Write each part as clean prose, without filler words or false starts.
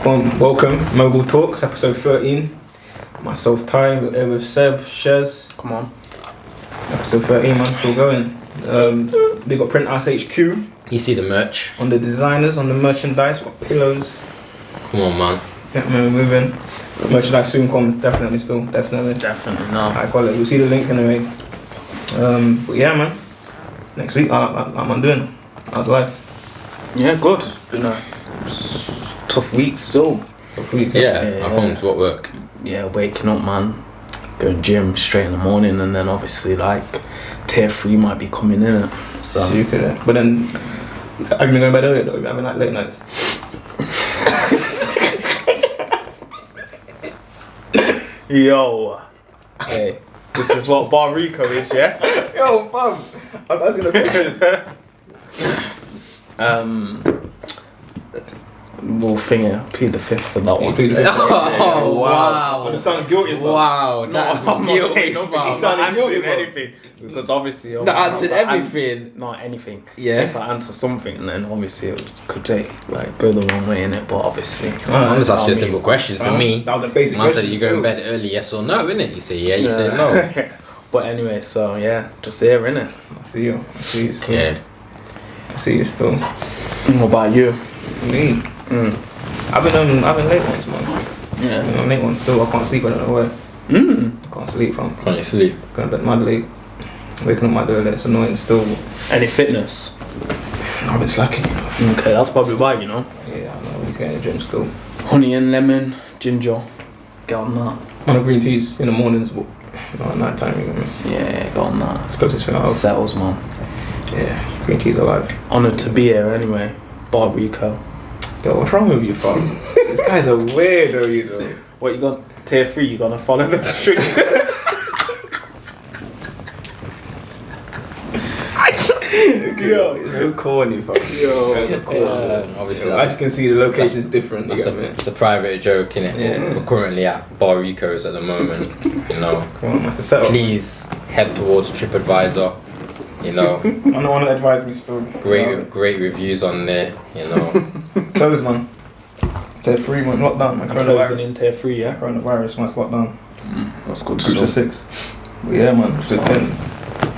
Welcome, Mogul Talks, episode 13. Myself, Ty, we're with Shez. Come on. Episode 13, man, still going. They got Print House HQ. You see the merch. On the designers, on the merchandise, what pillows. Come on, man. Yeah, man, we're moving. Merchandise soon comes, definitely, definitely. Definitely, no. High quality, you'll see the link anyway. But yeah, man. Next week, I'm doing. How's life? Yeah, good. It's been a tough week still. Tough week. Yeah, I come to what work. Yeah, waking up, man. Going gym straight in the morning, and then obviously like tier 3 might be coming in. So you could, but then are you going to bed early though? You're having like late nights. Yo, hey, this is what Bar Rico is, yeah? Yo, fam, I was gonna we'll plead the fifth for that one. Oh, wow. I'm sounding guilty. Wow, No, that's I'm not guilty, saying nothing. fam. He's not Sounding guilty, answering bro. anything. Because obviously... Not answered everything. Not anything. Yeah. If I answer something, then obviously it could go the wrong way in it. But obviously... I'm just asking you a simple question. To me, that was the basic man said question you go in still. bed early, yes or no, innit? You say yeah, you say no. But anyway, so yeah, just here, innit? I see you still. Yeah. I see you still. What about you? Me? I've been late ones, man. Yeah. I'm late ones still. I can't sleep, I don't know why. I can't sleep, fam. Can't you sleep? Going to bed mad late. Waking up mad early, it's annoying still. Any fitness? I've been slacking, you know. Okay, that's probably why, you know. Yeah, I know, he's getting in the gym still. Honey and lemon, ginger. Get on that. On the green teas in the mornings, but at night time, you know what I mean? Yeah, get on that. It's closest thing I have. Settles, man. Yeah, green tea's alive. Honoured to be here anyway. Bar Rico. Yo, what's wrong with you, fam? This guy's a weirdo, you know. What, you got tier 3, you gonna follow the street? Yo, it's so corny, fam. Obviously, As you can see, the location is different. You get me? it's a private joke, innit? Yeah. We're currently at Bar Rico's at the moment, you know. Come on, that's the setup. Please head towards TripAdvisor, you know. I don't want to advise me still. Great reviews on there, you know. Close, man. Tier 3, man. Lockdown, man. Closing in Coronavirus. tier 3, yeah? Coronavirus, man. It's lockdown. That's good Groups of 6. But yeah, man. Flipping.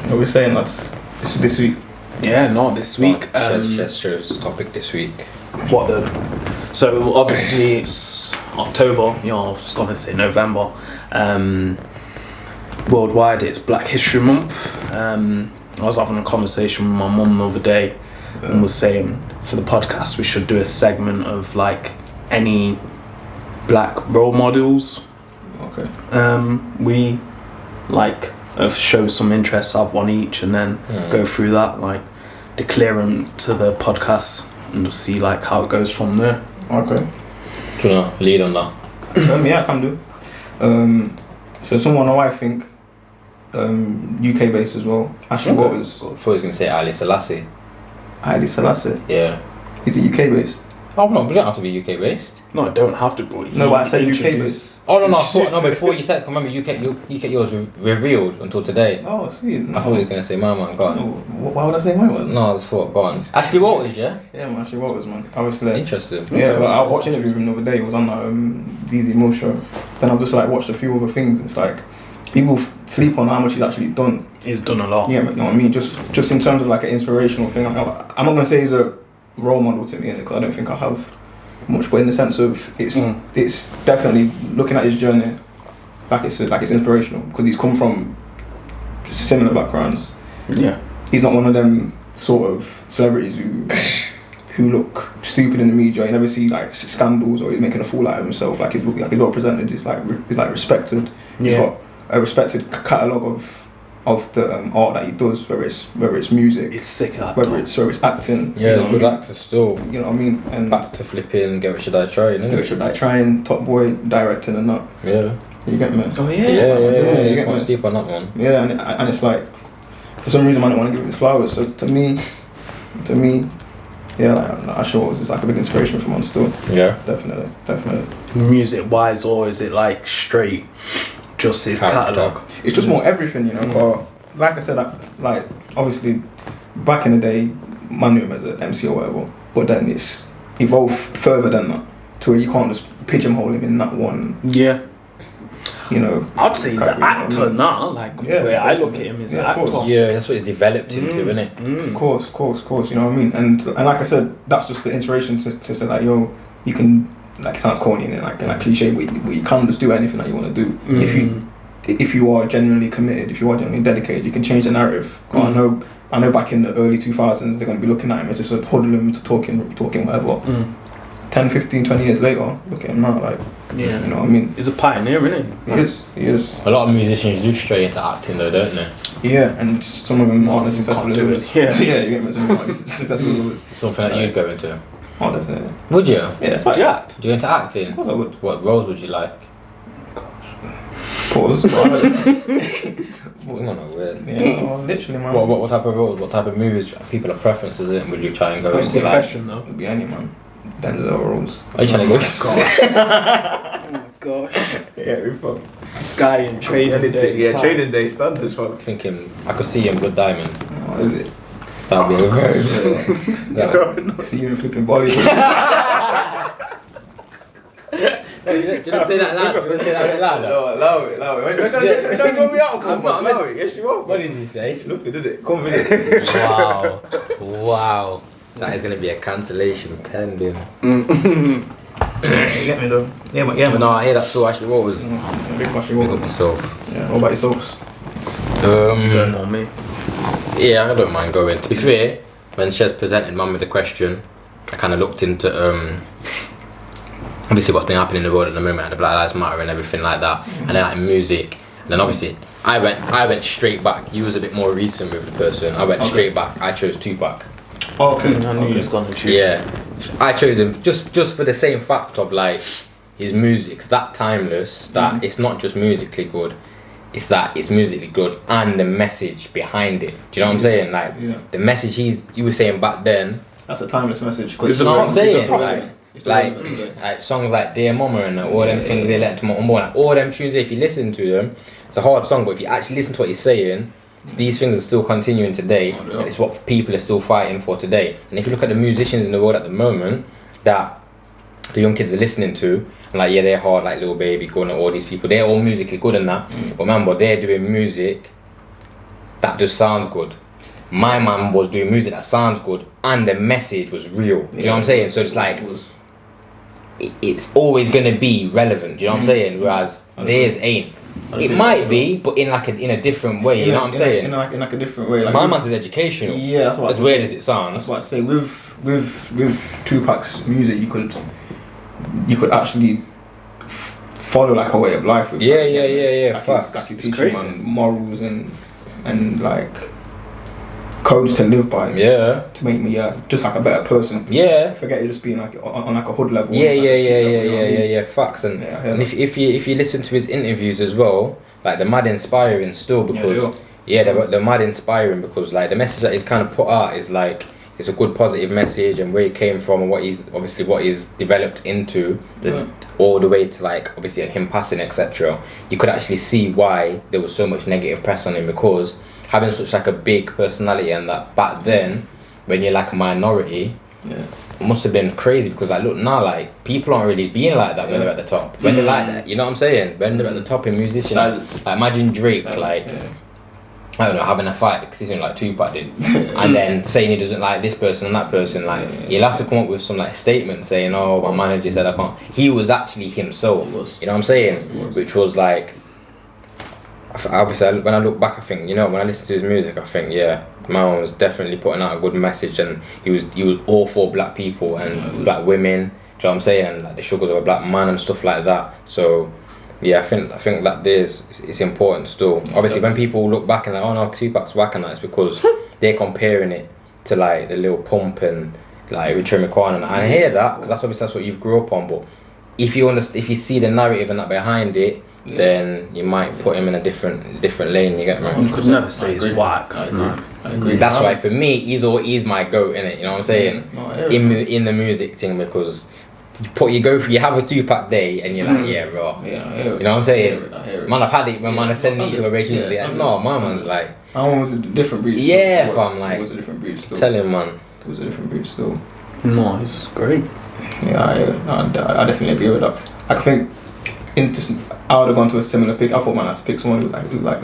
What we saying, lads? This week. Yeah, not this week. Shez chose the topic this week. What the... So obviously it's October, you know, I was gonna say November. Worldwide it's Black History Month. I was having a conversation with my mum the other day and was saying for the podcast we should do a segment of like any black role models. Okay. We like show some interest, have one each, and then go through that, like declare them to the podcast and just see like how it goes from there. Okay. Do you know, lead on that? Yeah, I can do. So someone who I think UK based as well. Ashley Waters. I thought he was going to say Ali Selassie. Haile Selassie. Yeah. Is it UK based? Oh no, we don't have to be UK based. No, it don't have to be. No, but I said UK based. Oh no, before you said, remember UK yours revealed until today. Oh, sweet. No. I thought you were going to say my man, go on. No, why would I say mine was? No, I just thought, go on. Ashley Waters, yeah? Yeah, man, Ashley Waters, man. Obviously. Interesting. Yeah, like, I watched an interview with him the other day. It was on that DZ Mo show. Then I've just like watched a few other things. It's like people sleep on how much he's actually done. He's done a lot. Yeah, you know what I mean. Just in terms of like an inspirational thing. I'm not gonna say he's a role model to me, because I don't think I have much. But in the sense of it's definitely looking at his journey, like it's inspirational, because he's come from similar backgrounds. Yeah. He's not one of them sort of celebrities who look stupid in the media. You never see like scandals or he's making a fool out of himself. Like he's well presented. He's like respected. He's got a respected catalogue of the art that he does, whether it's music, He's sick at that. whether it's acting. Yeah, you know good what I mean? actor still. You know what I mean? And Back to flipping, get what should I try, innit? should I try and Top Boy directing and that? Yeah. You get me? Oh Yeah, you you get can't me? sleep on that one. Yeah, and it's like, for some reason I don't want to give him his flowers. So to me, yeah, like Ashley Waters is like a big inspiration for me still. Yeah. Definitely. Music wise, or is it like straight just his catalogue? It's just more everything, you know. But like I said, like obviously back in the day, I knew him as an MC or whatever. But then it's evolved further than that to where you can't just pigeonhole him in that one. Yeah. You know, I'd say he's an actor I mean, now. Like where I look at him, he's an actor. Yeah, that's what he's developed into, isn't it? Of course. You know what I mean? And like I said, that's just the inspiration to say like, yo, you can, like, it sounds corny and like cliche, but you can't just do anything that you want to do. If you are genuinely committed, if you are genuinely dedicated, you can change the narrative. I know back in the early 2000s, they're going to be looking at him as just a hoodlum to talking whatever. 10, 15, 20 years later, look at him now, like, you know what I mean? He's a pioneer, isn't he? He is. A lot of musicians do straight into acting though, don't they? Yeah, and some of them aren't as successful as others. Yeah, you get me? Some of them aren't as successful as others. Something that you'd go into. Oh, definitely. Would you? Yeah, Would you act? Do you go into acting? Of course I would. What roles would you like? Pause. We're not weird. Yeah, literally, man. What type of roles? What type of movies? People have preferences in. Would you try and go That's into the like? question, though. It'd be any man. Denzel roles. Are you trying to go? Oh my gosh. Yeah, we fuck. Sky and Trading Day. Yeah, Trading Day standard, fuck. Thinking I could see him Blood Diamond. Oh, is it? That'd be okay. See you in flipping Bollywood. Do you want to say that loud? Do you want to say that a bit louder? No, allow it. You're trying to draw me out. I'm not. Allow it. Yes, you are. What did he say? Look, he did it. Come with it. Wow. That is going to be a cancellation pending. You get me though? Yeah, But man. no, I hear that still actually what was Big question. big up myself. Yeah. What about yourselves? Don't know me. Yeah, I don't mind going. To be fair, when Shez presented Mum with the question, I kind of looked into obviously what's been happening in the world at the moment, and the Black Lives Matter and everything like that, and then like music, and then obviously I went straight back. You was a bit more recent with the person. I went straight back. I chose Tupac. Oh, okay. I knew you was gonna choose. Yeah, I chose him just for the same fact of like his music's that timeless that it's not just musically good. It's that it's musically good and the message behind it. Do you know what I'm saying? Like the message you were saying back then. That's a timeless message. You know what I'm saying? Like Like songs like Dear Mama and all them things they let to my unborn. Like, all them tunes, if you listen to them, it's a hard song, but if you actually listen to what he's saying, these things are still continuing today, and it's what people are still fighting for today. And if you look at the musicians in the world at the moment that the young kids are listening to, and like, yeah, they're hard, like Lil Baby, going to all these people, they're all musically good and that, but remember, they're doing music that just sounds good. My man was doing music that sounds good, and the message was real. Do you know what I'm saying? So it's like, it's always gonna be relevant. Do you know what I'm saying? Whereas theirs ain't. It might be, but in like in a different way. You know what I'm saying? In like a different way. Like my man's is educational. Yeah, that's what. As weird as it sounds. That's what I say. With Tupac's music, you could actually follow like a way of life. With Yeah. Like he's teaching on morals and like codes to live by. Yeah. To make me just like a better person. Yeah. Forget it just being like on like a hood level. Yeah. Facts and if you listen to his interviews as well, like they're mad inspiring still because they're mad inspiring because like the message that he's kind of put out is like it's a good positive message and where he came from and what he's developed into all the way to like obviously him passing etc. You could actually see why there was so much negative press on him because having such like a big personality and that back then when you're like a minority it must have been crazy because like look now like people aren't really being like that when they're at the top when they're like that, you know what I'm saying, when they're at the top in musician like imagine Drake I don't know, having a fight because he's like Tupac did and then saying he doesn't like this person and that person, like he'll have to come up with some like statement saying, oh, my manager said I can't. He was actually himself, you know what I'm saying, which was like obviously when I look back I think, you know, when I listen to his music I think man was definitely putting out a good message and he was all for black people and black women, do you know what I'm saying, and like the struggles of a black man and stuff like that. So I think that it's important still. Obviously when people look back and like, oh no, Tupac's whack and that, it's because they're comparing it to like the Lil Pump and like Richard McCoy and I hear that because that's what you've grew up on, but if you see the narrative and that behind it, then you might put him in a different lane. You get me? You could never say it's whack. I agree. That's why for me, he's my goat in it. You know what I'm saying? In the music thing because you have a Tupac day and you're like raw. You know what I'm saying? Man, I've had it when man send me to a radio like no, my man's like. That one was a different breed. Yeah, fam, like. It was a different breed still. Tell him, man. It was a different breed still. No, it's great. Yeah, I definitely agree with that. I think I would have gone to a similar pick. I thought man had to pick someone who was like acting like.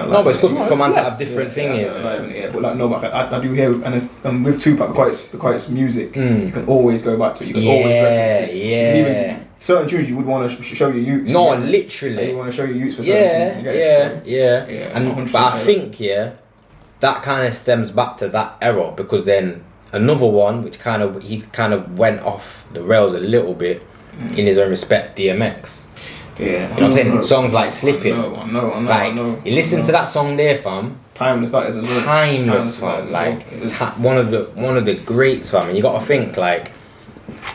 No, but it's good for man to have different things. But like no, but I do hear, and with Tupac, because it's music, you can always go back to it. You can always reference it. Even certain tunes you would want to show your youths. No, literally. You want to show your youths for certain tunes. And but I think that kind of stems back to that era, because then another one which he kind of went off the rails a little bit in his own respect, DMX. Yeah, you know what I'm saying? Songs like Slipping. I know. You listen to that song there, fam. Timeless, that is as well. Timeless, fam. Like one of the greats, fam. And you got to think like,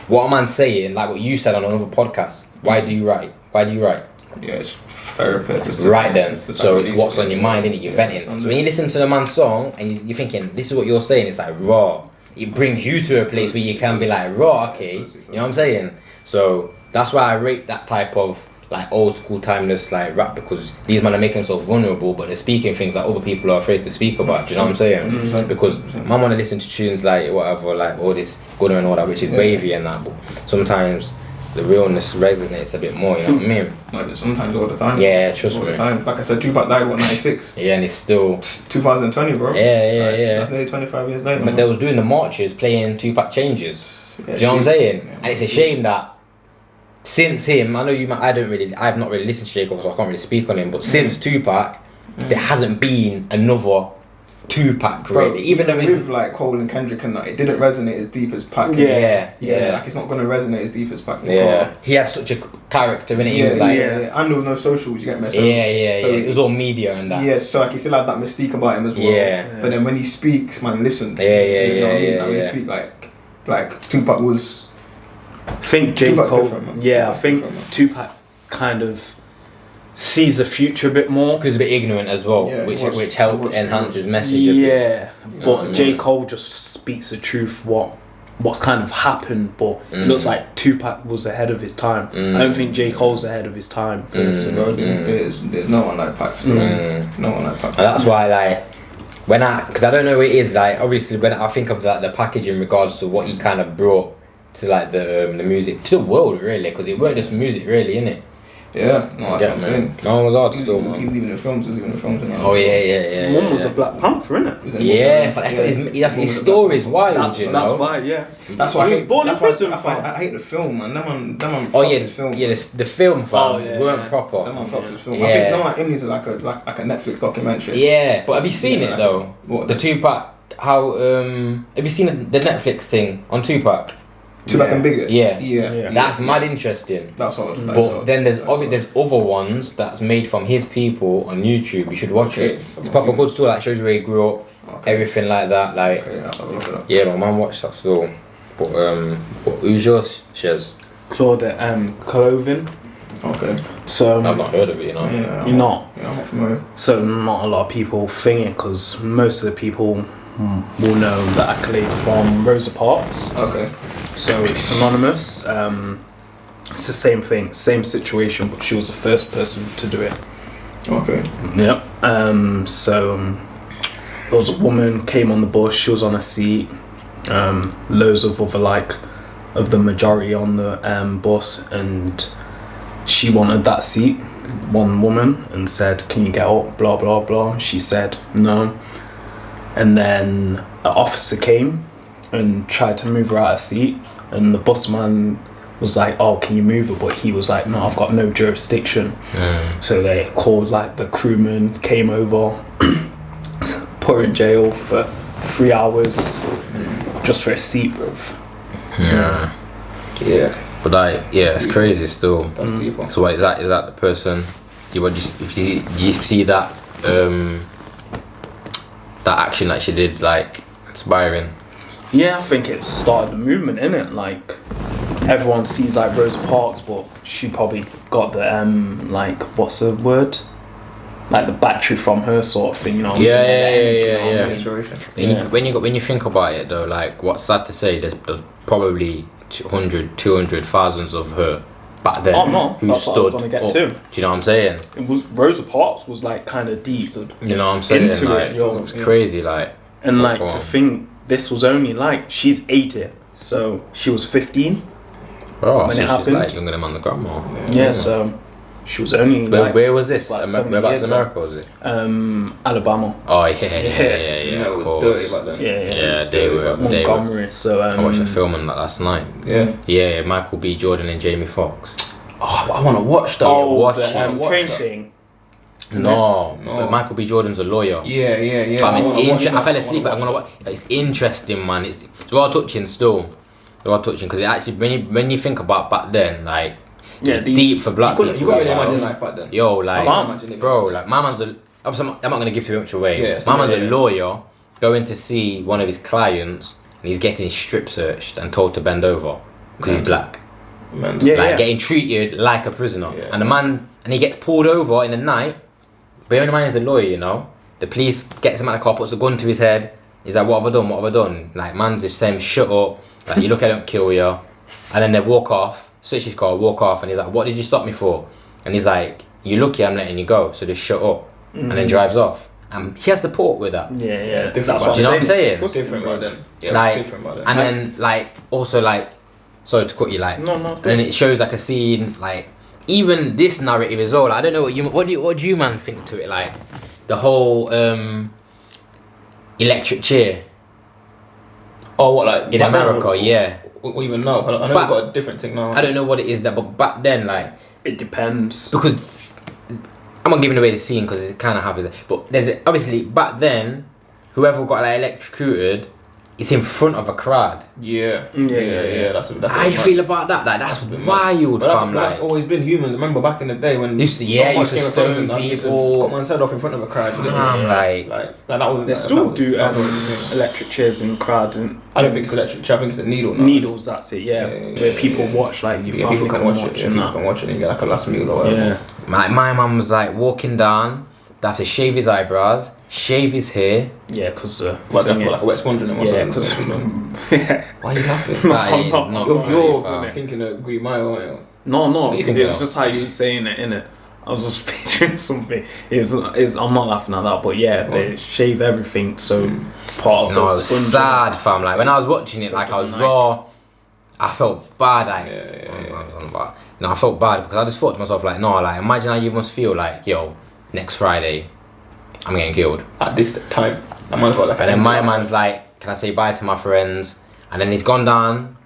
what a man saying, like what you said on another podcast. Why do you write? Yeah, it's therapy. Right then. So it's what's on your mind, innit? You're venting. So when you listen to the man's song and you're thinking, this is what you're saying, it's like raw. It brings you to a place where you can be like, raw, okay. You know what I'm saying? So that's why I rate that type of like old school timeless like rap, because these men are making themselves vulnerable, but they're speaking things that other people are afraid to speak about. Do you know what I'm saying? 100%. Because man want to listen to tunes like whatever, like all this good and all that, which is wavy and that, but sometimes the realness resonates a bit more. You know what I mean? No, but sometimes all the time. Yeah, trust me. All the time. Like I said, Tupac died 96. Yeah, and it's still 2020, bro. Yeah. That's nearly 25 years later. But they was doing the marches playing Tupac Changes. Do you know what I'm saying? And it's a shame that since him, I've not really listened to J. Cole, so I can't really speak on him, but since Tupac, there hasn't been another Tupac really. Even though with like Cole and Kendrick and that, it didn't resonate as deep as Pac. Yeah. Like it's not gonna resonate as deep as Pac. Yeah. He had such a character in it. He was like, and there was no socials. You get me? So, so it was all media and that. Yeah, so like he still had that mystique about him as well. Yeah. But then when he speaks, man, listen. Yeah. You know what I mean? Like, when he speak, like Tupac was. I think J. Cole. I think Tupac kind of sees the future a bit more. Because he's a bit ignorant as well, which helped enhance his message a bit. Yeah, but J. Cole just speaks the truth, what's kind of happened, but it looks like Tupac was ahead of his time. I don't think J. Cole's ahead of his time, personally. There's no one like Pac still. No one like Pac. And that's why, like, because I don't know what it is, like, obviously when I think of the package in regards to what he kind of brought to like the music, to the world really, because it weren't just music really, innit? Yeah, no, that's what I'm saying. No one was hard still, man. He was even in films, Oh yeah. One was a Black Panther, innit? Yeah, his story is wild, you know? That's why, yeah. That's why he was born in prison. I hate the film, man. That man his film. Yeah, the film weren't proper. That man fucks his film. I think that one needs like a Netflix documentary. Yeah, but have you seen it though? What? The Tupac, have you seen the Netflix thing on Tupac? Tupac and Bigger. Yeah. That's mad interesting. That's all. But then there's other ones that's made from his people on YouTube. You should watch it. It's proper good story. That shows you where he grew up, everything like that. Like, yeah, my man watched that still. But who's yours, Shez? Claude Clothing. Okay. So I've not heard of it, you know. Yeah, you're not. Yeah, I'm not familiar. So not a lot of people think it, because most of the people will know the accolade from Rosa Parks. Okay. So it's synonymous. It's the same thing, same situation, but she was the first person to do it. Okay. Yep. So there was a woman came on the bus. She was on a seat. Loads of other of the majority on the bus, and she wanted that seat. One woman and said, "Can you get up?" Blah blah blah. She said no. And then an officer came and tried to move her out of seat, and the busman was like, "Oh, can you move her?" But he was like, "No, I've got no jurisdiction." So they called the crewman, came over, put her in jail for 3 hours just for a seat, bro. Yeah. But it's crazy still. That's deep. So what is that? Is that the person? Do you see that that action that she did inspiring? Yeah, I think it started the movement, innit? Like everyone sees Rosa Parks, but she probably got the what's the word? Like the battery from her sort of thing, you know? Yeah. Inspiration. When you think about it though, what's sad to say, there's probably 200,000 of her back then. Oh no, who that's stood what I was gonna get up. to. Do you know what I'm saying? It was Rosa Parks was kind of deep. You know what I'm saying? Into it, it's crazy, and to think this was only she's 80. So she was 15 Oh, when so it she's happened. like younger than man, the grandma. Yeah, so she was only Where was this? like Whereabouts in America was it? Alabama. Oh yeah, No, of it was course. dirty back then. Yeah, They were. Montgomery. So I watched a film on that last night. Yeah. Michael B. Jordan and Jamie Foxx. Oh, I want to watch that. watch the it. train thing. No, but Michael B. Jordan's a lawyer. Yeah. I fell asleep, but I'm gonna watch. It's interesting, man. It's well touching still. Well touching because it actually when you think about back then, like deep for black people. You couldn't really imagine life back then. Yo, like, Imagine bro, like my man's obviously I'm not gonna give too much away. Yeah, my man's a lawyer going to see one of his clients and he's getting strip searched and told to bend over because he's black. Man. Getting treated like a prisoner. And the man, and he gets pulled over in the night. Bearing in mind he's a lawyer, you know. The police gets him out of the car, puts a gun to his head. He's like, what have I done? Like, man's just saying, shut up. Like, you look at him, kill you. And then they walk off, switch his car, walk off. And he's like, what did you stop me for? And he's like, you're lucky I'm letting you go, so just shut up. And then drives off. And he has support with that. Yeah. Do you know what I'm saying? It's different back then. Yeah, Like, different back then. and then, like, also, like, sorry to cut you, like, No. and then it shows like a scene, like even this narrative as well. Like, I don't know what do you man think to it, like the whole electric chair. Oh, what, like in America? Yeah. Or even now, I know we've got a different thing now. I don't know what it is that, but back then, like It depends. because I'm not giving away the scene because it kind of happens. But there's obviously back then, whoever got like electrocuted, it's in front of a crowd. Yeah. That's How do you feel about that? Like that's wild, fam. That's always been humans. Remember back in the day when used to stone people, got man's head off in front of a crowd. Like that was. They still do electric chairs in crowd, and I don't think it's electric chair. I think it's a needle. Needles. That's it. Yeah, where people watch, like people can watch it. People can watch it and get like a last meal or whatever. Yeah. my mum was like walking down. They have to shave his eyebrows, shave his hair. Yeah, because well, that's what, like a wet sponge on him or something. because why are you laughing? You're thinking of Green Mile, aren't you? No. It was just how you were saying it, innit? I was just picturing something. I'm not laughing at that, but yeah, they shave everything. So part of the sponge. Sad, fam. Like when I was watching it, like I was raw. I felt bad. I felt bad because I just thought to myself, like, no, like imagine how you must feel, like, yo, next Friday, I'm getting killed. At this time, that man's got like. And then my man's like, can I say bye to my friends? And then he's gone down.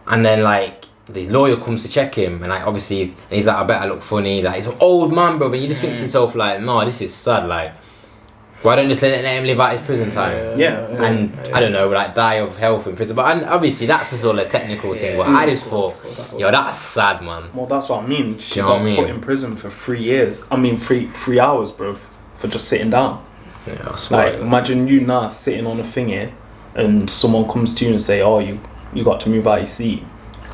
And then like the lawyer comes to check him, and like obviously, and he's like, I bet I look funny. Like he's an old man, brother. You just think to yourself, like, no, this is sad. Like, why don't you just let him live out his prison time? I don't know, like die of health in prison. But and obviously that's just all a technical thing. But I just thought, yo, that's sad, man. Well, that's what I mean. She know got put in prison for 3 years. I mean, three hours, bro, for just sitting down. Yeah, that's like imagine you now sitting on a thing here, and someone comes to you and say, "Oh, you got to move out your seat."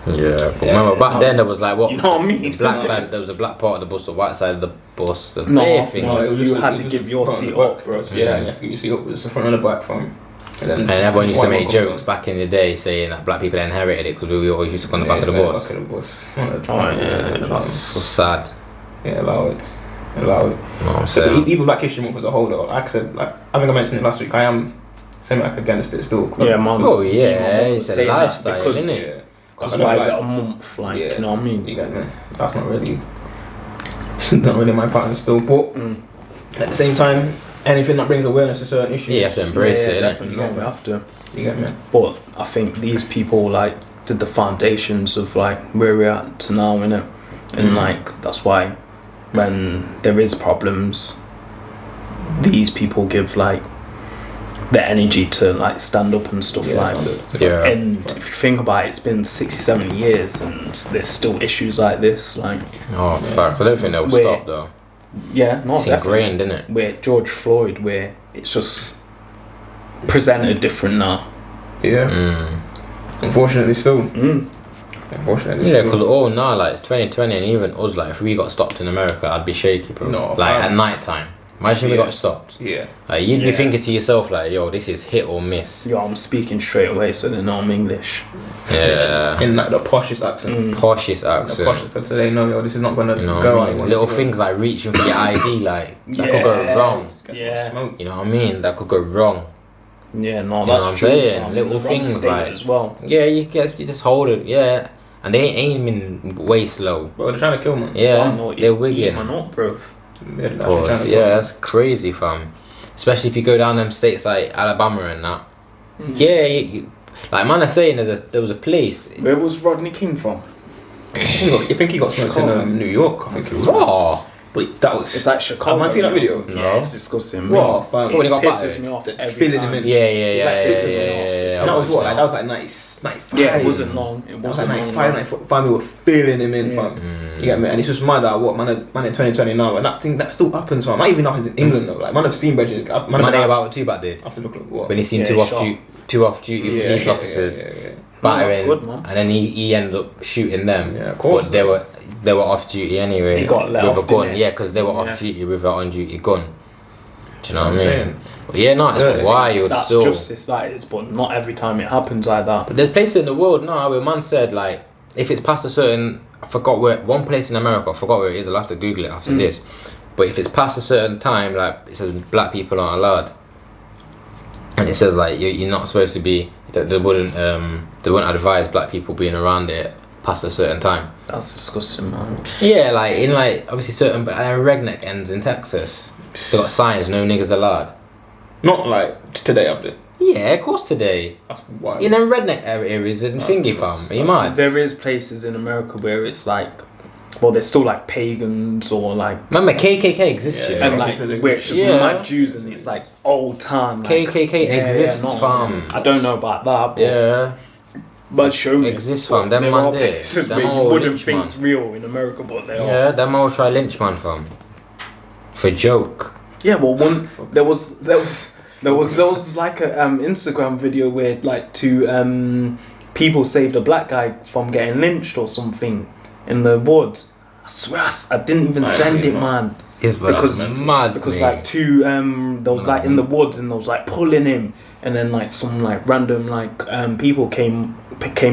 Yeah, but remember back then there was like what? You know what I mean? There was a black part of the bus, the white side of the bus. You had to give your seat up, bro. Yeah, you have to give your seat up. It's the front and the back, fam. And everyone used to make jokes back in the day saying that black people inherited it because we always used to go on the back of the bus. That's sad. Yeah, allow it. You know what I'm saying? Even Black History Month as a whole, though, like I said, like I think I mentioned it last week, I am semi against it still. Yeah, man. Oh yeah, it's a lifestyle, isn't it? Because why is it a month? Like, you know what I mean? You get me? That's not really. It's not really my pattern still, but at the same time, anything that brings awareness to certain issues, you have to embrace it. Definitely, we have to. You get me? But I think these people like did the foundations of like where we're at to now, innit? And like that's why when there is problems, these people give like the energy to like stand up and stuff And if you think about it, it's been 60-70 years and there's still issues like this. Like, facts. I don't think they'll stop though. Yeah, no, it's ingrained, isn't it? Where George Floyd, where it's just presented different now. Yeah. Unfortunately, still. Yeah, because now, like, it's 2020, and even us, like, if we got stopped in America, I'd be shaky, bro. No, like, at night time. Imagine we got stopped. Yeah. Like, you'd be thinking to yourself, like, yo, this is hit or miss. Yo, I'm speaking straight away, so they know I'm English. Yeah. In like the poshest accent. Poshest accent. So they know, yo, this is not gonna go out. Little things like reaching for your ID, like, that could go wrong. Yeah. You know what I mean? That could go wrong. Yeah, no, You know that's what I'm true. saying? Fam. Little The wrong things state like as well. Yeah, you just hold it. Yeah, and they ain't aiming way slow. But they're trying to kill, man. Yeah, Fam, they're wigging. Man up, bro. They're actually Course, trying to yeah, kill, man. that's crazy, fam. Especially if you go down them states like Alabama and that. Yeah, like man, are saying there was a place. Where was Rodney King from? I think he got smoked in New York. I think it was. Raw. But that was. It's like Chicago. Have you seen that video? Yeah, it's disgusting. What? Fam. When he got Pisses battered. me off The every filling time. him in. Yeah. And that was what? Like, that was like 95. Yeah, it wasn't long. It That was wasn't like long. 95. We were filling him in, Yeah. fam. You get me? And it's just mad that what man in 2020 now, and that still happens, fam. Not even happens in England though. Like man, have seen Bridges. Man, about Tupac did. I have to look at what. When he seen Yeah, two off duty police officers battering, good, man. and then he ended up shooting them. Yeah, of course. But they were off duty anyway. He got let with off, a gun. didn't he? Yeah, because they were Yeah. off duty with an on duty gun. Do you know what I mean? saying. But yeah, no, it's wild That's still. justice, that is, but not every time it happens like that. But there's places in the world now where man said like if it's past a certain, I forgot where, one place in America, I forgot where it is. I'll have to Google it after this. But if it's past a certain time, like it says black people aren't allowed, and it says like you're not supposed to be. They wouldn't advise black people being around it past a certain time. That's disgusting, man. Yeah, like in like obviously certain redneck ends in Texas, they got signs no niggas allowed. Not like today, have they? Yeah, of course today. That's wild. In them redneck areas in Thingy fam. Are you mad? There is places in America where it's like, well, they're still like pagans or like, Remember KKK exists, you know? and like where it's just mad Jews and it's like old time. Like, KKK exists, no, fam. I don't know about that, but Yeah, but show me. exists, fam. Them There man are there. places Them where you all wouldn't lynch, think man. it's real in America, but they are. Yeah, them all try lynch man, fam. For joke. Yeah, well, there was like a Instagram video where like two people saved a black guy from getting lynched or something in the woods. I swear I didn't even send it, man. It's Because mad. because mate. like two there was like in the woods and there was like pulling him, and then like some like random like people came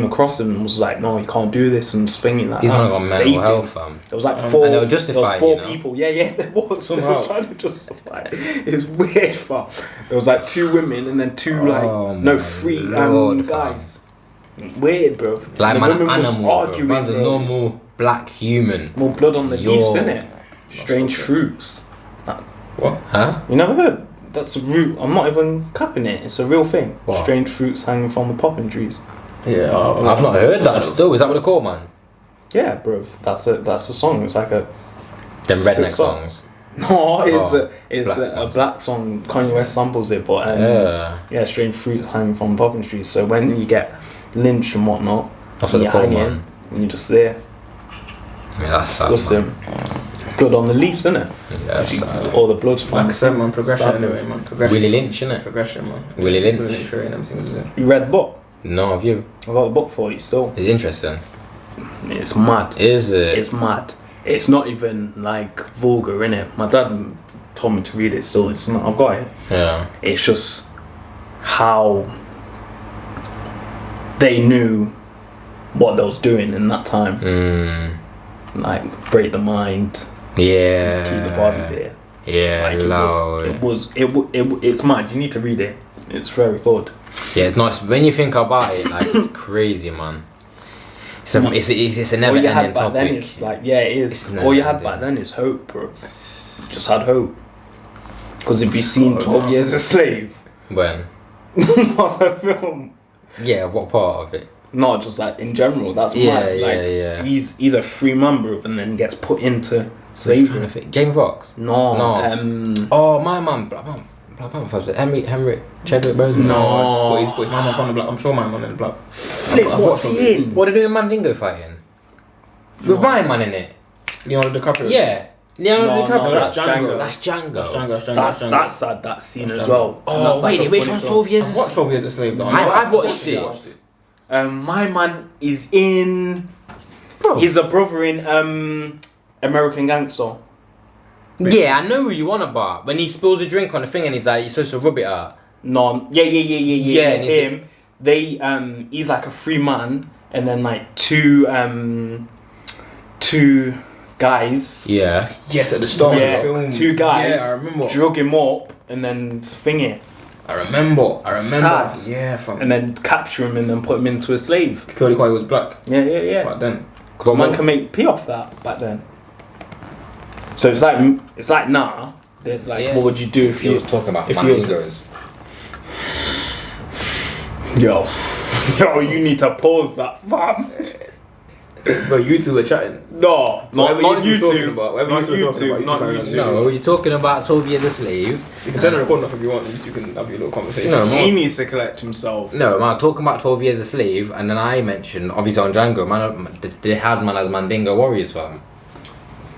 across him and was like, no, you can't do this and swinging like He's that. not got Saved mental him. health, fam. There was like four. and they were justifying, there was four you know? people. Yeah, there was. They Somehow. were trying to justify it. It's weird, fam. There was like two women and then two three Lord, guys. Weird, bro. Like the man, women was animal, arguing, bro. Man's a bro. normal black human. More blood on the Yo. leaves, innit? Strange fruits. What? Huh? You never heard? That's a root. I'm not even capping it. It's a real thing. What? Strange fruits hanging from the popping trees. Yeah. I've not heard that still. Is that what they call, man? Yeah, bro. That's a song. It's like a Them redneck sick song. songs. No, it's Black a black song. Kanye West samples it, but Yeah. strange fruits hanging from popping trees. So when you get lynched and whatnot, That's what and they you're call, hanging, man. and you're just there. Yeah, that's sad, Disgusting. man. Blood on the leaves, innit? Yeah, that's sad. All the blood's Like I from. said, man, progression Sad. anyway, man. Progression. Willie Lynch, innit? Progression, man. Willie Lynch. Willie Lynch, and everything was there. You read the book? No, have you? I got the book for you still. It's interesting. It's mad. Is it? It's mad. It's not even like vulgar, innit? My dad told me to read it still. It's not, I've got it. Yeah. It's just how they knew what they was doing in that time. Like break the mind, Yeah. just keep the body there. Yeah, Like it's mad. You need to read it. It's very good. Yeah, it's not. When you think about it, like it's crazy, man. It's a never All you had ending back then topic. is like, yeah, it is. It's All you had never back ending. then is hope, bro. Just had hope. Because if you've seen 12 Years a Slave, When? not the film, Yeah, what part of it? not just like in general, that's Yeah, mad. yeah, Like yeah. he's a free man, bro, and then gets put into slavery. Jamie Foxx. No, Oh, my man, Black Panther. Henry Chadwick Boseman. No. But he's my man from the black. I'm sure my man in the black. Flip, I've what's watched he all in? What are they doing Mandingo fighting? With my man in it. Leonardo DiCaprio. Yeah. Leonardo No, DiCaprio. no, that's Django. That's Django. That's Django. That's sad, that scene That's as Django. well. Oh, That's like wait, a which funny one's film. 12 years? I've watched 12 Years a Slave though. I've watched it. My man is in. Bro. He's a brother in American Gangster. Yeah, I know who you want about. When he spills a drink on the thing and he's like, you're supposed to rub it out. No, yeah. Yeah, and Him. They he's like a free man, and then like two guys. Yeah. Yes, at the start of the Yeah, film. two guys. Yeah, I remember. Drug him up and then thing it. I remember. Sad. Yeah, fam. And then capture him and then put him into a slave. Purely because he was black. Yeah. Back then. Because man can make P off that back then. So it's like nah. There's like, what would you do if he was talking about mandingos? Yo, you need to pause that, fam. But you two were chatting. No, not you two. Not you two. No, you're talking about 12 years a slave. You can turn the record off if you want. You can have your little conversation. No, he needs to collect himself. No, man, talking about 12 years a slave, and then I mentioned, obviously on Django, man, they had man as Mandingo warriors, fam.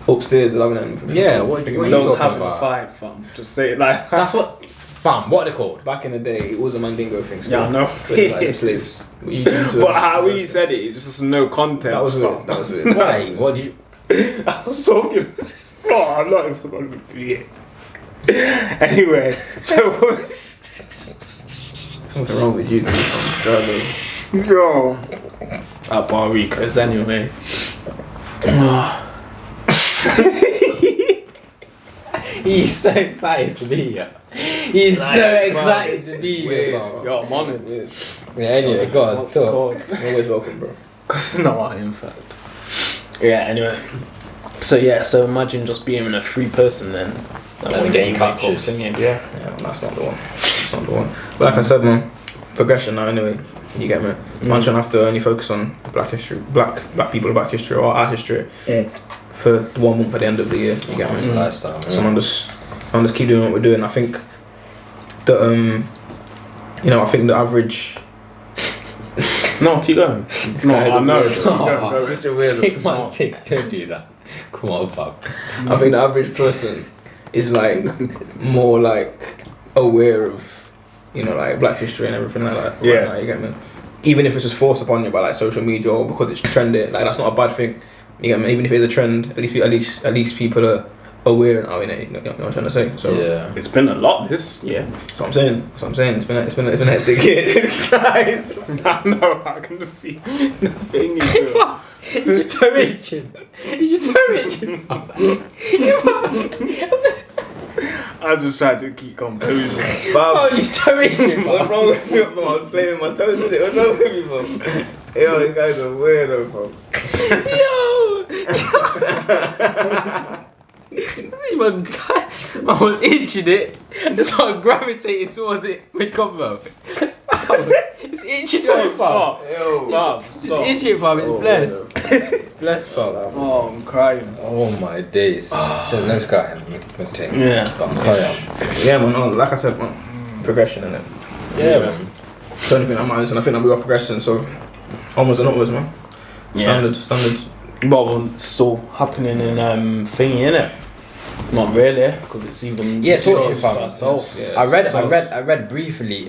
Upstairs, 11 them. Yeah, what are you talking having about? A fight, fam. Just say it like that. That's what, fam, what are they called? Back in the day, it was a Mandingo thing. Yeah, I know. Like slaves. But how he said it just no context. That was weird. Why? What did you... I was talking... Oh, I'm not even going to be it. Anyway, so... Something wrong with you two. Yo. At Bar Ricos, anyway. He's so excited to be here. He's so excited to be here, bro. Yo, I'm honoured. Yeah, anyway, go on. What's it called? Always welcome, bro. Because it's not what I in fact. Yeah, anyway. So imagine just being a free person then. And getting captured. Yeah, that's not the one. That's not the one. But like I said, man, progression now anyway. You get me? Man shouldn't have to only focus on black history, black people, black history, or our history for the 1 month at the end of the year. You get me? It's a lifestyle. So man just keep doing what we're doing. I think that I think the average. No, keep going. No, I know. Such a weird. Take my tick. Don't do that. Come on, pal. I think the average person is like more like aware of, like black history and everything like that. Yeah. Right now, you get me? Even if it's just forced upon you by like social media or because it's trending, like that's not a bad thing. You get me? Even if it's a trend, at least people are aware now, innit? You know what I'm trying to say? So yeah. It's been a lot this year. That's what I'm saying. It's been a hectic year. Guys. I know, I can just see the thing you do. He's your toe itching. I just tried to keep composure. Oh, he's toe itching. What's wrong with me, bro? I was playing my toes with it. What's wrong with me, bro? Yo, these guys are weirdo, bro. I was itching it and just started gravitating towards it. Which combo? It's itching to it, fam. It's itching, fam. It's blessed. Blessed, fam. Oh, I'm crying. Oh my days. So let's go ahead and take. Yeah. Yeah, man. No, like I said, man, progression in it. Yeah, man. So anything I'm honest, and I think that we are progressing. So onwards and upwards, man. Standard. Well, it's still happening in thingy, innit? Not really, because it's even talk to you, fam. myself. Yeah, I read briefly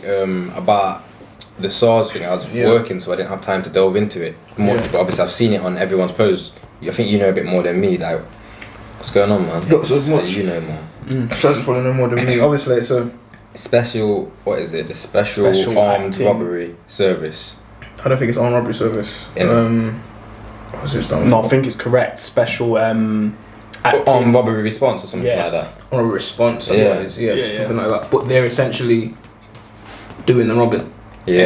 about the SARS thing. I was working, so I didn't have time to delve into it much. But obviously, I've seen it on everyone's posts. I think you know a bit more than me. Like, what's going on, man? Not so much. You know more. That's probably no more than me. Obviously, it's a special. What is it? The special armed robbery service. I don't think it's armed robbery service. What's it stand for? No, I think it's correct. Special armed robbery response or something like that. Armed robbery response. That's what it is. Something like that. But they're essentially doing the robbing. Yeah.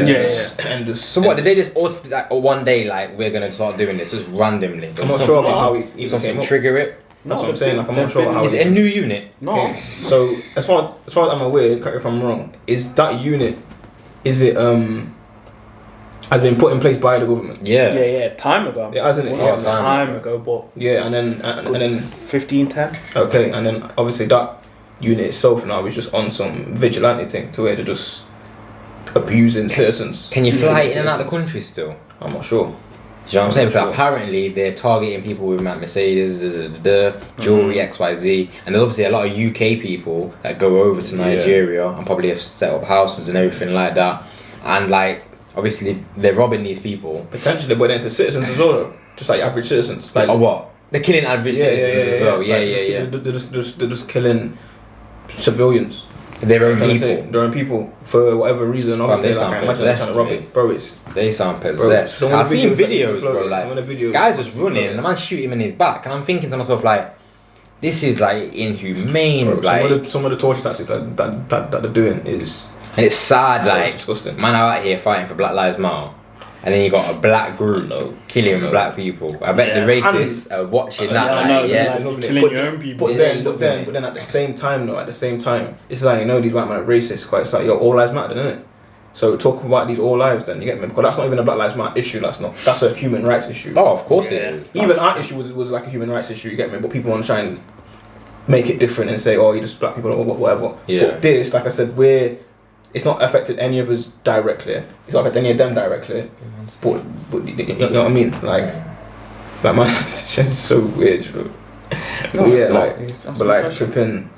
And just, so what did they just order like one day like we're gonna start doing this just randomly? I'm not sure about how we even something came up. trigger it. That's what I'm saying. Like I'm not sure about how. Is it a new unit? No. Okay. So as far as I'm aware, correct if I'm wrong, is that unit? Is it has been put in place by the government? Yeah. Time ago. Yeah, hasn't it? Yeah, time ago, but yeah, and then 1510. Okay, and then obviously that unit itself now is just on some vigilante thing to where they're just abusing citizens. Can you fly in and out the country still? I'm not sure. Do you know what I'm saying? Because apparently they're targeting people with like Mercedes, jewelry, XYZ, and there's obviously a lot of UK people that go over to Nigeria and probably have set up houses and everything like that, and like obviously they're robbing these people. Potentially, but then it's the citizens as well, though. Just like average citizens. Like what? They're killing average citizens as well. They're just killing civilians. Their own people. Their own people for whatever reason. Obviously, they like, sound imagine they're trying to rob possessed, it, bro. They sound possessed. Bro, I've seen videos, bro. Like guys just running and the man shooting him in his back, and I'm thinking to myself like, this is like inhumane. Bro, like some of the torture tactics that they're doing is And it's sad, It's disgusting. man out here fighting for Black Lives Matter, and then you got a black group killing black people. I bet the racists are watching that. Killing your own people. But then at the same time, it's like, these white men are racist. Quite, it's like, all lives matter, isn't it? So talk about these all lives, then you get me, because that's not even a Black Lives Matter issue. That's a human rights issue. Oh, of course it is. Even our issue was like a human rights issue. You get me? But people want to try and make it different and say, oh, you're just black people or whatever. Yeah. But this, like I said, it's not affected any of us directly. It's not affected any of them directly. But you know what I mean? Like man, it's just so weird. Flipping.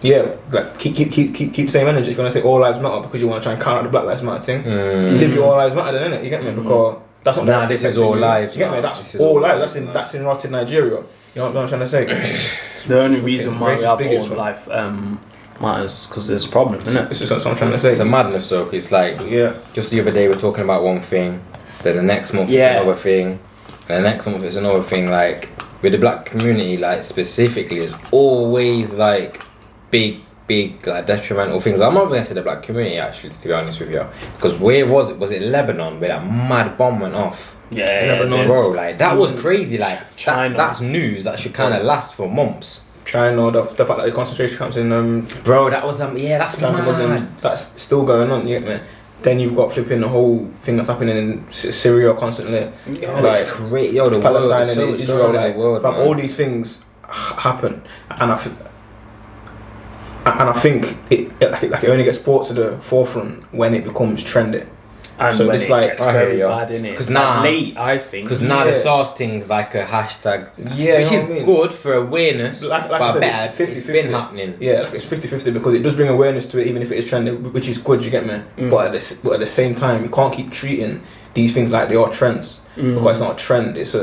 Yeah, like keep the same energy. If you want to say all lives matter because you want to try and counter the Black Lives Matter thing, live your all lives matter, then, innit? You get me? Because that's not. This is all lives. You get me? That's all lives. That's in rotted Nigeria. You know what I'm trying to say? The only reason why we have all life matters is because there's a problem, isn't it? This is what I'm trying to say. It's a madness, though. It's like just the other day we're talking about one thing, then the next month it's another thing, and the next month it's another thing. Like with the black community, like specifically, it's always like big like detrimental things. I'm not even gonna say the black community actually, to be honest with you, because where was it? Was it Lebanon where that mad bomb went off? Yeah, bro, like that was crazy. Like China. That's news that should kind of last for months. China, the fact that there's concentration camps in bro, that was that's mad. That's still going on. You get me? Then you've got flipping the whole thing that's happening in Syria constantly. Like it's crazy. Yo, the Palestine world, and Israel, like the world, all these things happen, and I think it only gets brought to the forefront when it becomes trendy. And so it's like gets very bad, innit? Because now late, I think. Because now the sauce thing's like a hashtag, which is good for awareness, but I bet it's been happening. Yeah, like it's 50-50 because it does bring awareness to it, even if it is trendy, which is good. You get me? But at the same time, you can't keep treating these things like they are trends because it's not a trend. It's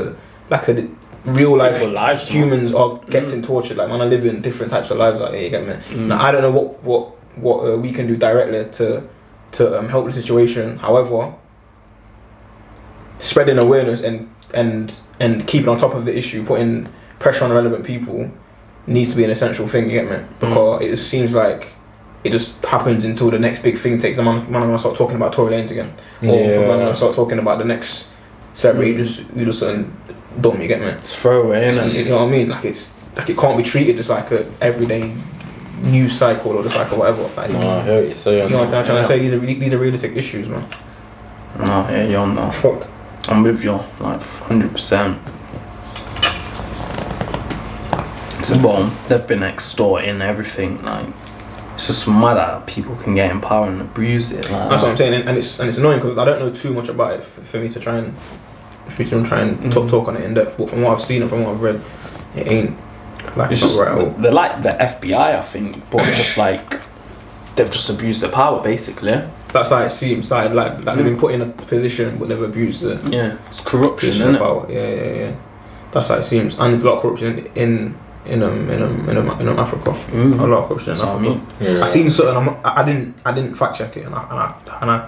real life humans are getting tortured. Like, man, are living different types of lives out here. You get me? Now I don't know what we can do directly to help the situation. However, spreading awareness and keeping on top of the issue, putting pressure on relevant people needs to be an essential thing. You get me? Because it just seems like it just happens until the next big thing takes. Man, I'm gonna start talking about Tory Lanez again, or I'm gonna start talking about the next celebrity who does something dumb. You get me? It's throwaway, innit? You know what I mean? Like it can't be treated just like a everyday news cycle or just like or whatever. Like, I hear you. So you know what I'm trying to say? These are realistic issues, man. No, yeah, you're on that. Fuck. I'm with you, like 100%. So, well, they've been extorting everything. Like, it's just mad that people can get in power and abuse it. Like, that's what I'm saying, and it's annoying because I don't know too much about it for me to try and talk on it in depth. But from what I've seen and from what I've read, it ain't. Like it's just right. They're like the FBI, I think, but just like they've just abused their power, basically. That's how it seems. Like they've been put in a position, but they've abused it. Yeah, it's corruption, isn't it? Power. Yeah. That's how it seems, and there's a lot of corruption in Africa. A lot of corruption in Africa. Yeah. I seen something. I didn't fact check it, and I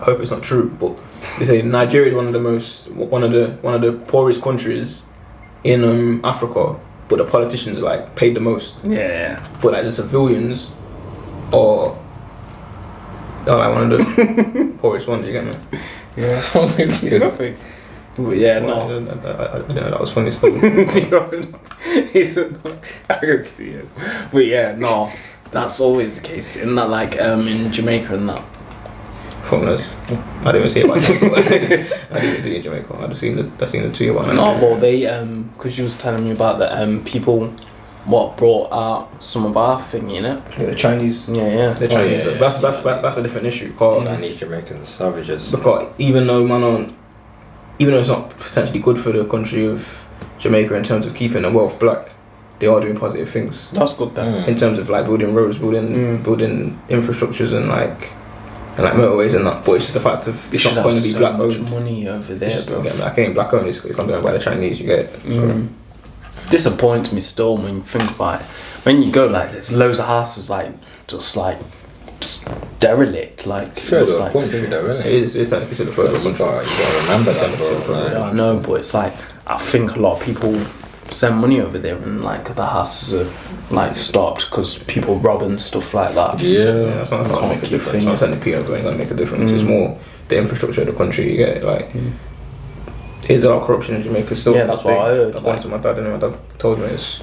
hope it's not true. But they say Nigeria is one of the poorest countries in Africa, but the politicians like paid the most. Yeah. But like the civilians are like one of the poorest ones. You get me? Yeah. Nothing. But yeah, no. I that was funny still. I can see it. But yeah, no. That's always the case. Isn't that like in Jamaica and that? Fuck knows. I didn't even see it. I didn't even see it in Jamaica. I just seen the tweet about it. No, well, they because you was telling me about the people what brought out some of our thing, you know. Yeah, the Chinese. Yeah. The Chinese. Yeah. That's a different issue. Chinese Jamaicans are savages. Because even though it's not potentially good for the country of Jamaica in terms of keeping the wealth black, they are doing positive things. That's good then. In terms of like building roads, building infrastructures and like motorways and that, but it's just the fact of it's not going to be black owned. Money over there, bro. Like, ain't black owned. It's going to be owned by the Chinese. You get it. So. Disappoints me still when you think about it. When you go like there's loads of houses like just derelict. Like it's like country though, isn't it? It's technically considered a you gotta remember that, bro. I know, but it's like I think a lot of people send money over there and like the houses are like stopped because people rob and stuff like that. That's not going to make a difference. It's not sending people ain't going to make a difference. It's more the infrastructure of the country. You get it, like. There's a lot of corruption in Jamaica still. Yeah, that's what I heard. According to my dad, and my dad told me it's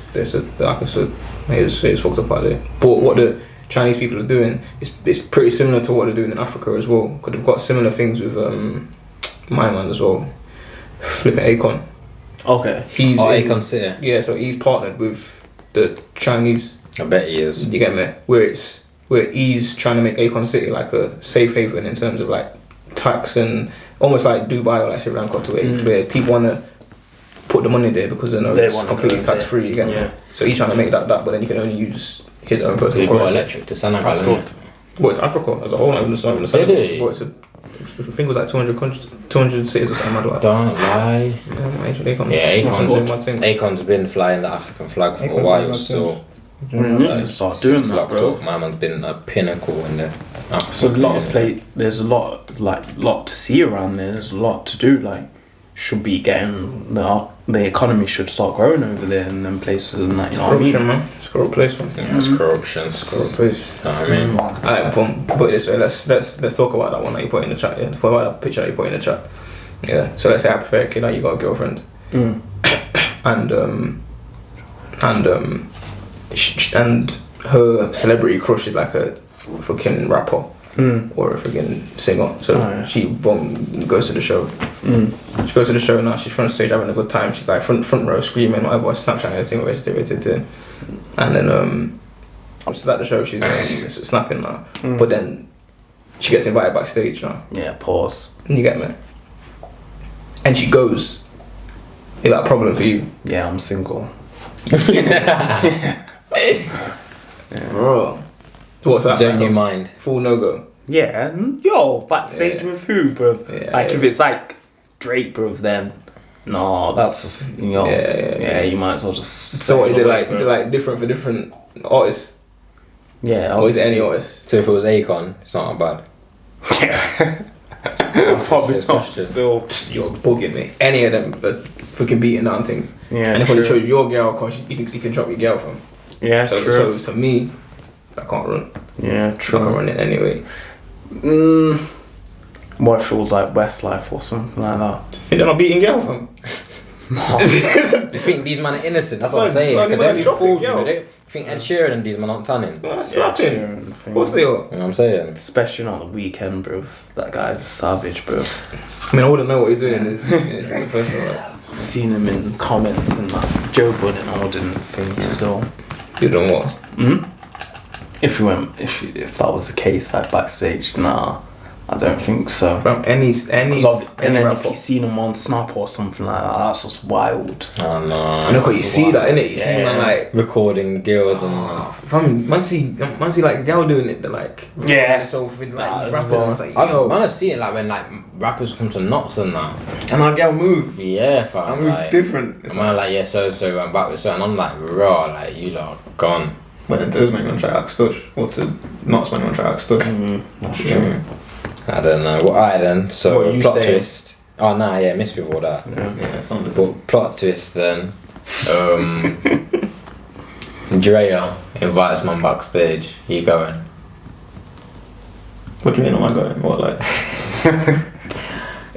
fucked up out there. But what the Chinese people are doing is pretty similar to what they're doing in Africa as well. Because they've got similar things with my man as well, flipping Akon. Okay. He's Akon City. Yeah, so he's partnered with the Chinese. I bet he is. You get me? Where he's trying to make Akon City like a safe haven in terms of like tax and almost like Dubai or like Sri Lanka to it, where people want to put the money there because they know it's completely tax free. You get me? So he's trying to make that, but then he can only use his own personal currency. Got electric to Senegal. Well, it's Africa as a whole. Not even Senegal. Well, I think it was like 200 cities or something like that. Don't lie. Akon's been flying the African flag for a while still. Needs to start doing that, bro. My man's been a pinnacle in the African So there's a lot to see around there. There's a lot to do. Like, should be getting the economy should start growing over there in them places and that. You know what I mean? Man. It's a corrupt place, man. Yeah, it's corruption. It's a corrupt place. You know what I mean? Alright, put it this way. Let's talk about that one that you put in the chat. Yeah, talk about that picture that you put in the chat. Yeah. So let's say hypothetically that you got a girlfriend, and her celebrity crush is like a fucking rapper or a fucking singer. So she goes to the show. She goes to the show now. She's front stage having a good time. She's like front row screaming, whatever, Snapchat everything. And then she's at the show. She's snapping now. But then she gets invited backstage now. Yeah, pause. You get me? And she goes. Is that a problem for you? Yeah, I'm single. Bro, what's that? Don't you mind? Full no go. Yeah, and backstage with who, bruv? If it's like Drake, bruv, then no, that's just you might as well just. So what is it like? Is it like different for different artists? Yeah, or is it any artist? So if it was Akon, it's not bad. Yeah. Probably not. Still, you're bugging me. Any of them, but fucking beating down things. Yeah, and if he chose your girl, cause he thinks he can drop your girl from. Yeah, so, true. So to me, I can't run. Yeah, true. I can't run it anyway. What if it was like Westlife or something like that? Think they're not beating girl from? You think these men are innocent? That's what I'm saying. Because they'll be fooled, you know. You think Ed Sheeran and these men aren't tanning? No, that's slapping. Of course they are. You know what I'm saying? Especially on the weekend, bro. That guy's a savage, bro. I mean, I wouldn't know what he's doing. Seen him in comments and that. Joe Budden, I wouldn't think he's still. You don't what? If that was the case, like backstage, nah. I don't think so. From any and then if you seen him on Snap or something like that, that's just wild. Oh no! I know, cause you see that, innit? You see man like recording girls and. From man see like a girl doing it, they're like so with like rapping. I was like, I've seen it like when like rappers come to knots and that, and our girl move. Yeah, fam. I move like, different. And man like so I'm back with so, and I'm like raw, like you lot gone. When it does make me try to act stush, what's it? Not make me try to act stush. That's true. I don't know. Well, alright then. So plot saying? twist. Oh nah, yeah, missed with all that. Yeah, it's not. But plot twist then. Drea invites man backstage. You going? What do you mean? Am I going? What like?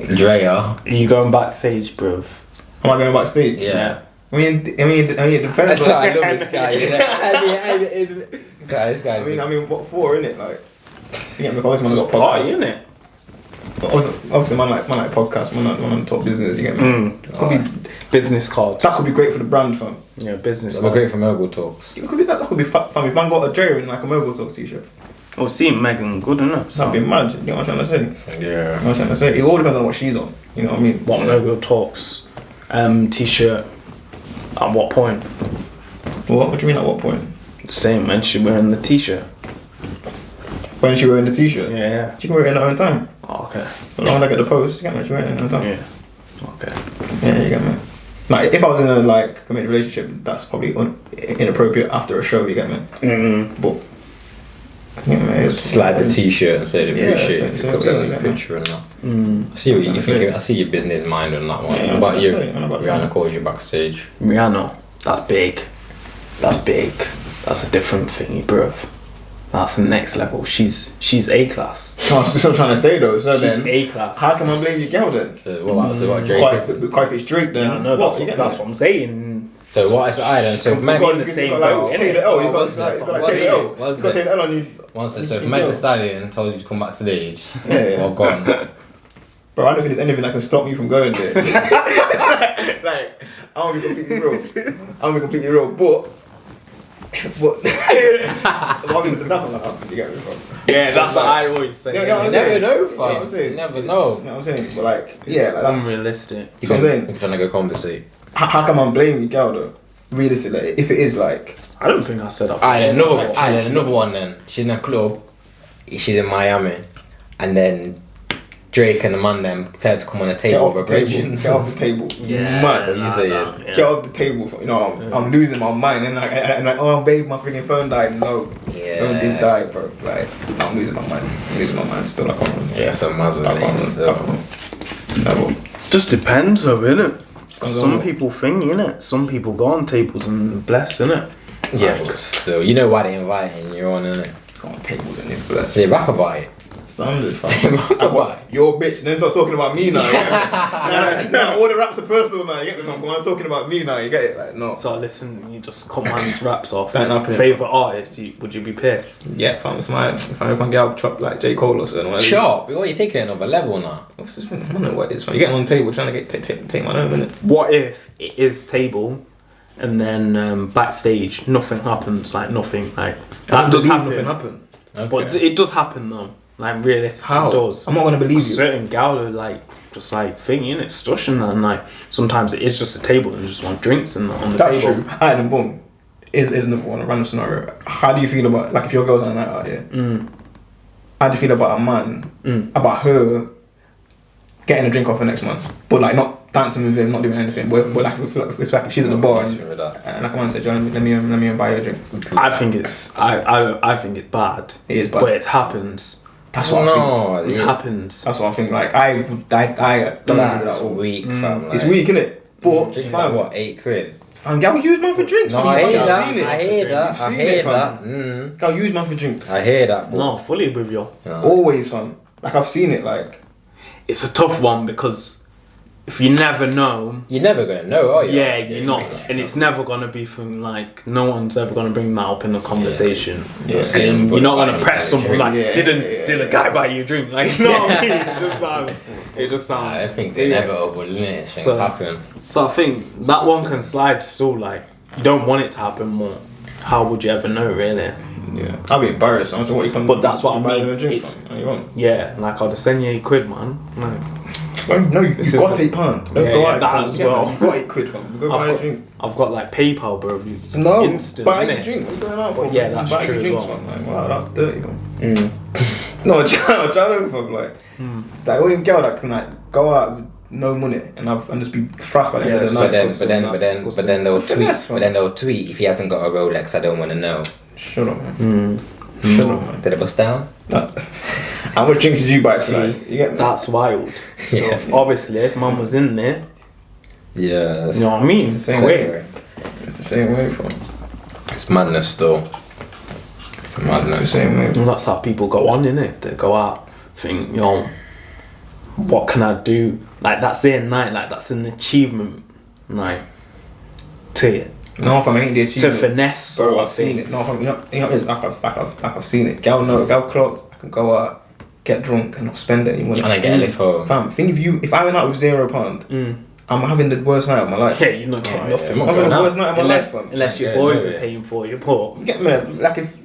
Drea. Are you going backstage, bruv? Am I going backstage? Yeah. I mean, it depends. That's why I love this guy. This guy. I mean, what for? Innit? Like, you get me? Obviously, man, got Party, podcasts. innit? Obviously, man, like podcasts. Man, on top business. You get me? Could be business cards. That could be great for the brand, fam. Yeah, business. We're great for Mogul Talks. It could be that. That could be fam. If man got a Jerry in like a Mogul Talks t-shirt. Oh, see Megan good enough. So. That'd be mad. You know what I'm trying to say? Yeah. You know what I'm trying to say? It all depends on what she's on. You know what I mean? What Mogul Talks t-shirt. At what point? What do you mean at what point? The same, man. She wearing the t-shirt. When she wearing the t-shirt? Yeah. She can wear it in her own time. Oh, okay. As long as I get the post, you get me? She wear it in her own time. Yeah. Okay. Yeah, you get me? Like, if I was in a like committed relationship, that's probably inappropriate after a show, you get me? But, you know, slide the t-shirt and say the appreciate so, if you put it in the picture and that. I see what you think. I see your business mind on that one. Yeah, what about you? Rihanna Rihanna calls you backstage. Rihanna. That's big. That's a different thingy, bruv. That's the next level. She's A class. That's what I'm trying to say though. So She's then, A class. how can I blame your girl then? So what Drake is? Quite if it's Drake then. Yeah, no, that's what I'm saying. So what is I then? So if Meg in the same boat. Take the L. You've got to take the L. You've got to take the L on you. So if Meg Thee Stallion told you to come back to the age, yeah. or gone. Bro, I don't think there's anything that can stop me from going there. Like, I want to be completely real. But obviously there's nothing like that. You get me, bro. Yeah, that's what I always say. You never know, fam. You know what I'm saying? You never know. You know what I'm saying? But like, yeah, like, that's unrealistic. You know what I'm saying? I'm trying to go conversate. How come I'm blaming your girl though? Realistically, like, if it is like, I don't think I said that. Another one then. She's in a club. She's in Miami, and then Drake and the man them tell her to come on a table over Get off the table. Yeah, man. yeah. Get off the table. You know, I'm losing my mind, and like, oh babe, my freaking phone died. No, phone didn't die, bro. Like, I'm losing my mind. Still. I can't. Yeah, some muzzle still. No. Just depends, though, innit? Some people think, innit? Some people go on tables and bless, innit? Yeah, but still, you know why they inviting you on, innit? Go on tables and bless. They rap about it. Standard, fam. Your bitch, and then starts talking about me now. Yeah? All the raps are personal now. You get me, fam? I'm talking about me now. You get it? Like, no. So listen, you just cut man's raps off. Don't happen. Favorite artist? Would you be pissed? Yeah, fam. It's mine. If I can get out chop like J. Cole or something. Chop? What are you taking it another level now? I don't know what it is, fam. You're getting on the table trying to take my home, innit? What if it is table, and then backstage nothing happens? Like nothing. Like that does happen. Nothing happen. Okay. But it does happen though. Like realistically, How? it does. I'm not gonna believe you. Certain gal are like just like thinking it's stushing and like sometimes it is just a table and you just want drinks on the table. That's true. Alright then, boom. Is another one, a random scenario. How do you feel about, like, if your girl's on a night out here? How do you feel about a man, about her getting a drink off her next month, but like not dancing with him, not doing anything, but like if like she's at the bar and like a man said, "John, let me buy you a drink." I think it's I think it's bad. It is bad, but it happens. That's what I think. It happens. That's what I think. Like I don't do that all week, fam. It's weak, innit? But drinks like what, £8? Fam, girl use man for drinks. No, I hear that. Girl use man for drinks. I hear that. But No, fully with you. no. Always, fam. Like I've seen it. Like It's a tough one because if you never know, you're never gonna know, are you? yeah, you're not, and it's never gonna be from like no one's ever gonna bring that up in the conversation. Yeah. And you're not gonna press someone like, Yeah. did a guy buy you a drink? Like, no, it just sounds. I think it's inevitable, isn't it? Things happen. So I think that one can slide still. Like, you don't want it to happen more. How would you ever know, really? yeah, I'll be embarrassed. So what you can. But that's what I buy mean. you a drink, It's- fam. You won't. Yeah, like I'd send you £8, man. Like, No, you This got is- £8. Don't Yeah, go yeah, out. that fam. as Yeah, well. man, you got £8, fam. Go buy a drink. I've got like PayPal, bro. No, instant, buy innit? a drink. What are you going out for? Yeah, that's buy true as drinks, well. fam. Like, wow, that's dirty, man. No, try to fam. Like, it's like only girl that can like go out with no money and just be thrust by the end of the night. But then they'll tweet if he hasn't got a Rolex. I don't want to know. Shut up, man. Shut up, man. Did it bust down? How much drinks did you buy tonight? You get me? That's wild. So obviously, if mum was in there, Yeah. you know what I mean? It's the same way. It's the same way, fam. It's madness still. It's madness. It's the same way. Well, that's how people go on, innit? They go out, think, yo, what can I do? Like, that's their night, like, that's an achievement, like, to No, fam, I ain't the achievement. finesse. Bro, I've seen it. No, fam, you know it's like I've seen it. Girl clocked. I can go out, get drunk, and not spend any money. And I get a lift home. Fam, think if I went out with £0, I'm having the worst night of my life. Yeah, you're not getting nothing. I'm having the worst night of my life, fam. Unless your boys are paying for your pot. You get me? Like if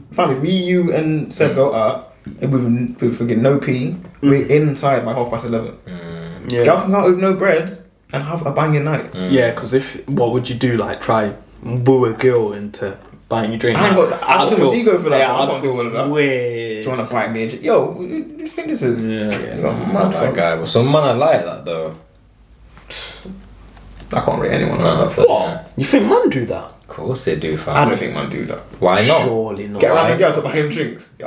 me, you, and Seb go out, and with forget no pee, we're inside by 11:30. Yeah. Girl can go out with no bread and have a banging night. Yeah, because what would you do? Like, try woo a girl into buying you drink? I ain't got too much ego for that. Yeah, I I'd can't do all of that. Do weird. you want to buy me a drink? Yo, you think this is? Yeah. You got Mad mad that fam. guy. But some man I like that though. I can't rate anyone No, like that. What? You think man do that? Of course they do, fam. I don't think man do that. Why not? Surely not. Get around a girl to buy him drinks. Yo,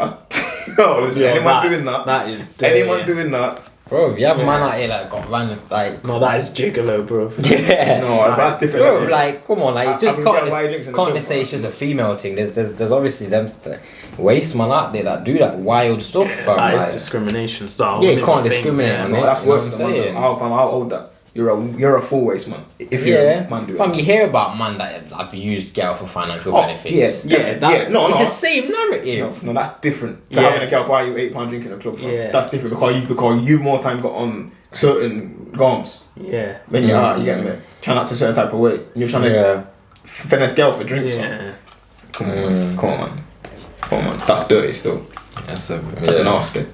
listen, Yo, anyone doing that? That is dirty. Anyone doing that? Bro, you have man out here that got random, like... No, that is gigolo, bro. Yeah. No, that's different. Bro, like, come on, like, just can't can't just say it's just a female thing. There's obviously them waste man out there that do that wild stuff, fam. That like, is discrimination style. Yeah, you can't discriminate on it. No, that's worse than saying. how old that. You're a full waste man. If you're a man doing Fam, you hear about man that have used girl for financial benefits. No, it's the same narrative. No, that's different. To having a girl buy you £8 drink in a club, that's different because you've more time got on certain garms. Yeah. When you're out, you get me? Trying out to a certain type of way. And you're trying to finesse girl for drinks. Yeah. Come on, man. That's dirty still. That's nasty.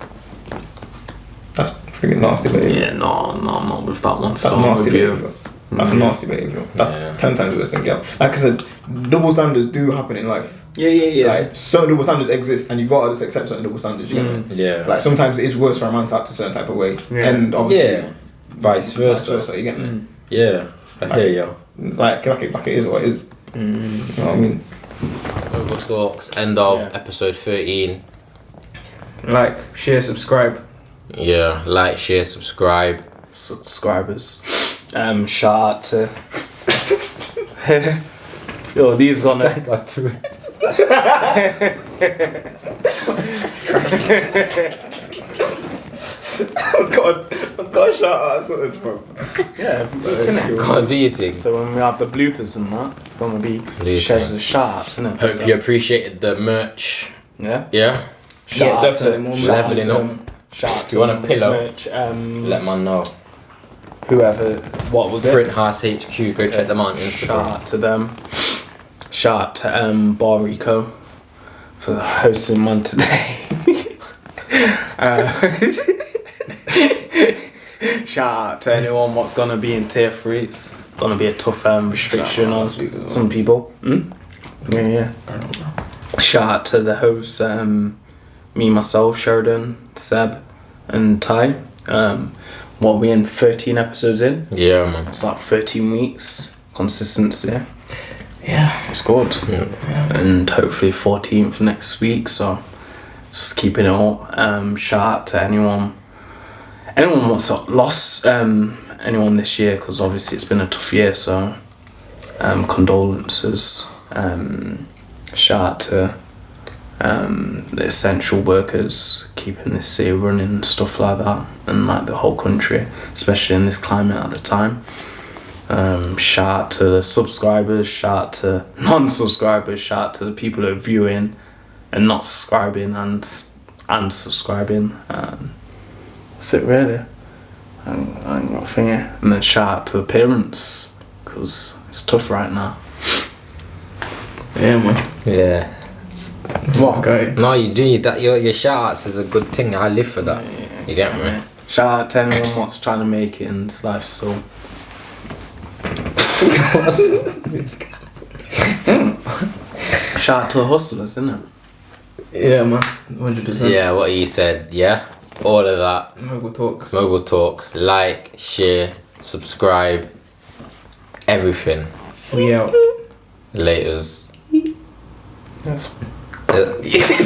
That's freaking nasty behaviour. Yeah, no, I'm not with that one. That's nasty behaviour. That's nasty behaviour. That's 10 times worse than girl. Like I said, double standards do happen in life. Yeah. Like certain double standards exist, and you've got to just accept certain double standards. You get me? Yeah. Like sometimes it is worse for a man to act a certain type of way, and obviously, vice versa. You get me? Yeah, I hear you. Like it is what it is. You know what I mean? Mogul Talks, end of episode 13. Like, share, subscribe. Yeah, like, share, subscribe. Subscribers. Shout out to. Yo, these gonna. Got through. I've got a shout out sorted, bro. Yeah, Can't do your thing. so when we have the bloopers and that, it's gonna be Shez's shout outs, isn't it? Hope you appreciated the merch. Yeah. Yeah? Shout out to Leveling up. Shout out Do you want a pillow? merch, Let man know. whoever, what was it? Print House HQ, go check them out on Instagram. Shout out to them. Shout out to Barico for hosting one today. Shout out to anyone what's gonna be in tier 3. It's gonna be a tough restriction on some people. Yeah. Shout out to the hosts, me, myself, Sheridan, Seb, and Ty. What are we in? 13 episodes in? Yeah, man. It's like 13 weeks consistency. Yeah, it's good. Yeah. And hopefully 14th next week. So just keeping it up. Shout out to anyone what's lost anyone this year, because obviously it's been a tough year. So condolences. Shout out to the essential workers keeping this city running and stuff like that, and like the whole country, especially in this climate at the time. Shout out to the subscribers, shout out to non-subscribers, shout out to the people that are viewing and not subscribing and subscribing. That's it really. I ain't got a thing here. And then shout out to the parents, because it's tough right now. Yeah, man. Yeah. What? Okay. No, you do that. Your shout outs is a good thing. I live for that. You get me? Yeah. Shout out to anyone what's trying to make it in this life still. Shout out to the hustlers, isn't it? Yeah, man. 100%. Yeah, what you said. Yeah, all of that. Mogul Talks. Mogul Talks. Like, share, subscribe, everything. We out. Laters. Yes.